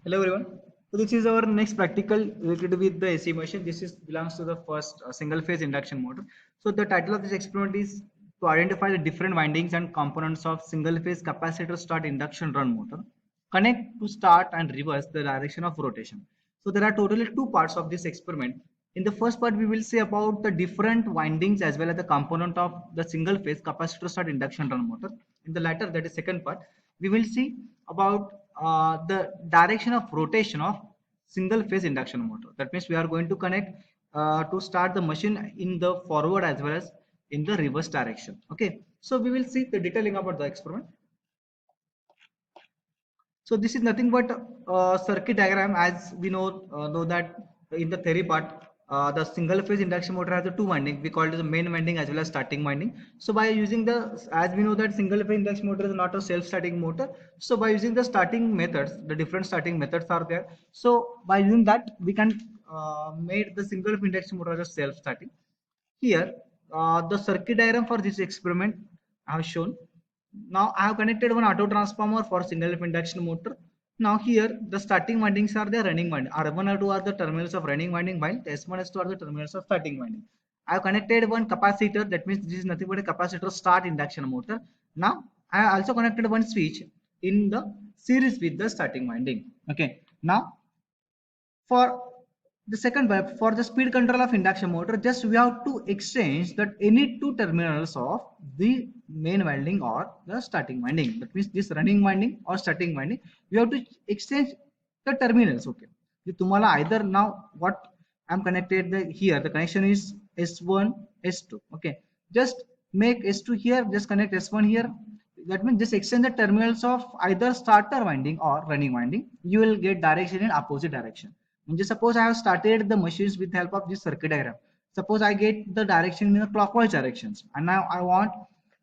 Hello everyone. So this is our next practical related with the AC machine. This is belongs to the first single phase induction motor. So the title of this experiment is to identify the different windings and components of single phase capacitor start induction run motor. Connect to start and reverse the direction of rotation. So there are totally two parts of this experiment. In the first part, we will see about the different windings as well as the component of the single phase capacitor start induction run motor. In the latter, that is second part, we will see about the direction of rotation of single phase induction motor. That means we are going to connect to start the machine in the forward as well as in the reverse direction. Okay, so we will see the detailing about the experiment. So this is nothing but circuit diagram, as we know that in the theory part, the single phase induction motor has a two winding. We call it the main winding as well as starting winding. So by using the, as we know that single phase induction motor is not a self-starting motor. So by using the starting methods, the different starting methods are there. So by using that, we can make the single phase induction motor as a self-starting. Here, the circuit diagram for this experiment I have shown. Now I have connected one auto transformer for single induction motor. Now here the starting windings are the running winding. R1 R2 are the terminals of running winding, while S1 S2 are the terminals of starting winding. I have connected one capacitor. That means this is nothing but a capacitor start induction motor. Now I have also connected one switch in the series with the starting winding. Okay. Now for the second web, for the speed control of induction motor, just we have to exchange that any two terminals of the main winding or the starting winding. That means this running winding or starting winding, we have to exchange the terminals. Okay. Tumala either now what I'm connected here, the connection is S1, S2. Okay. Just make S2 here, just connect S1 here. That means just extend the terminals of either starter winding or running winding. You will get direction in opposite direction. Just suppose I have started the machines with help of this circuit diagram. Suppose I get the direction in the clockwise directions, and now I want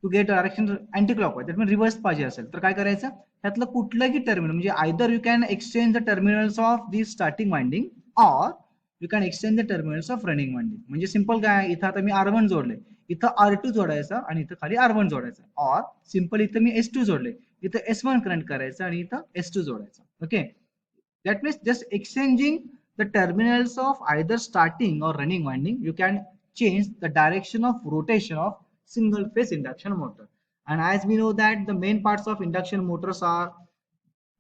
to get direction anti-clockwise. That means reverse पाहिजे असेल तर काय करायचं त्यातलं कुठलंही terminal म्हणजे either you can exchange the terminals of the starting winding or you can exchange the terminals of running winding. म्हणजे simple काय इथं आता मी R1 जोडले, इथं R2 जोडायचा आणि इथं खाली R1 जोडायचा, or सिंपल इथं मी S2 जोडले, इथं S1 कनेक्ट करायचं आणि इथं S2 जोडायचा. Okay. That means just exchanging the terminals of either starting or running winding, you can change the direction of rotation of single phase induction motor. And as we know that the main parts of induction motors are,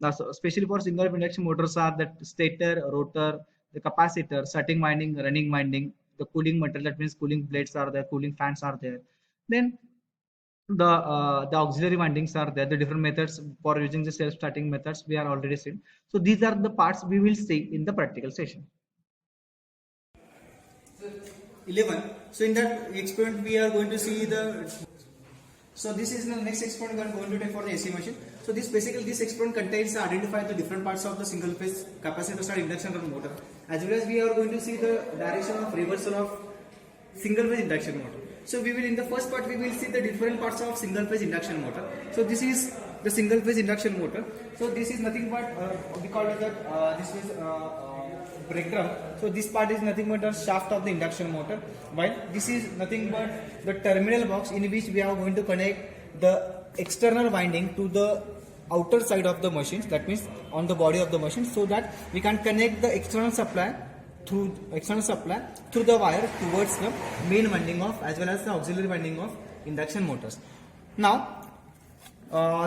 especially for single phase induction motors, are the stator, rotor, the capacitor, starting winding, running winding, the cooling material, that means cooling blades are there, cooling fans are there. Then the auxiliary windings are there, the different methods for using the self-starting methods we are already seen. So these are the parts we will see in the practical session. 11. So in that experiment we are going to see so this is the next experiment we are going to take for the AC machine. So this experiment contains identify the different parts of the single phase capacitor start induction motor, as well as we are going to see the direction of reversal of single phase induction motor. So we will, in the first part, we will see the different parts of single phase induction motor. So this is the single phase induction motor. So this is nothing but we call it that this is breakdown. So this part is nothing but the shaft of the induction motor, while this is nothing but the terminal box in which we are going to connect the external winding to the outer side of the machine. That means on the body of the machine, so that we can connect the external supply through the wire towards the main winding of as well as the auxiliary winding of induction motors. Now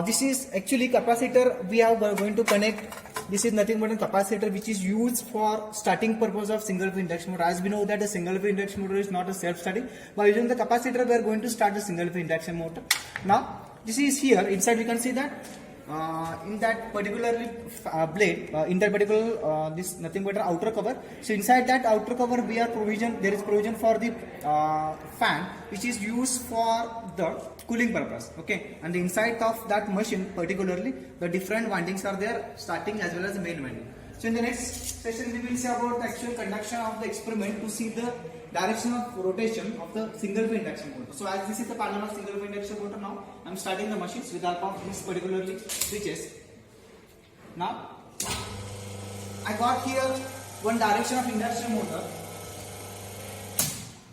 this is actually capacitor we are going to connect. This is nothing but a capacitor which is used for starting purpose of single phase induction motor. As we know that a single phase induction motor is not a self-starting. By using the capacitor we are going to start the single phase induction motor. Now this is here inside, we can see that in that particularly blade, in that particular this nothing but an outer cover. So inside that outer cover we are there is provision for the fan which is used for the cooling purpose. Okay, and the inside of that machine particularly the different windings are there, starting as well as the main winding. So in the next session we will see about the actual conduction of the experiment to see the direction of rotation of the single phase induction motor. So as this is the panel of single phase induction motor, now I am starting the machines with help of these particularly switches. Now I got here one direction of induction motor.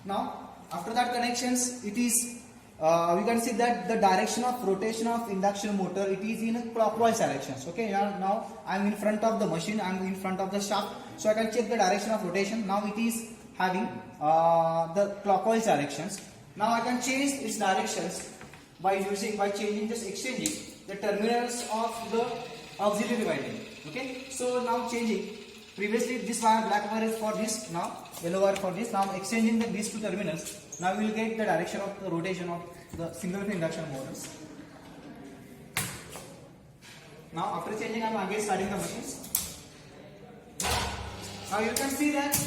Now after that connections, it is we can see that the direction of rotation of induction motor, it is in clockwise directions. Okay, now I am in front of the machine, I am in front of the shaft, so I can check the direction of rotation. Now it is having the clockwise directions. Now I can change its directions by changing, just exchanging the terminals of the auxiliary winding. Okay, so now changing, previously this wire, black wire is for this, now yellow wire for this. Now exchanging these two terminals, now we will get the direction of the rotation of the single phase induction motors. Now after changing, I am again starting the machines. Now you can see that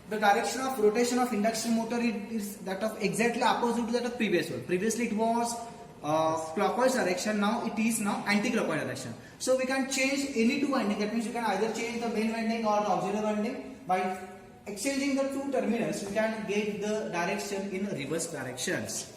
the direction of rotation of induction motor is that of exactly opposite to that of previous one. Previously it was clockwise direction, now it is now anti-clockwise direction. So we can change any two winding, that means you can either change the main winding or the auxiliary winding. By exchanging the two terminals, we can get the direction in reverse directions.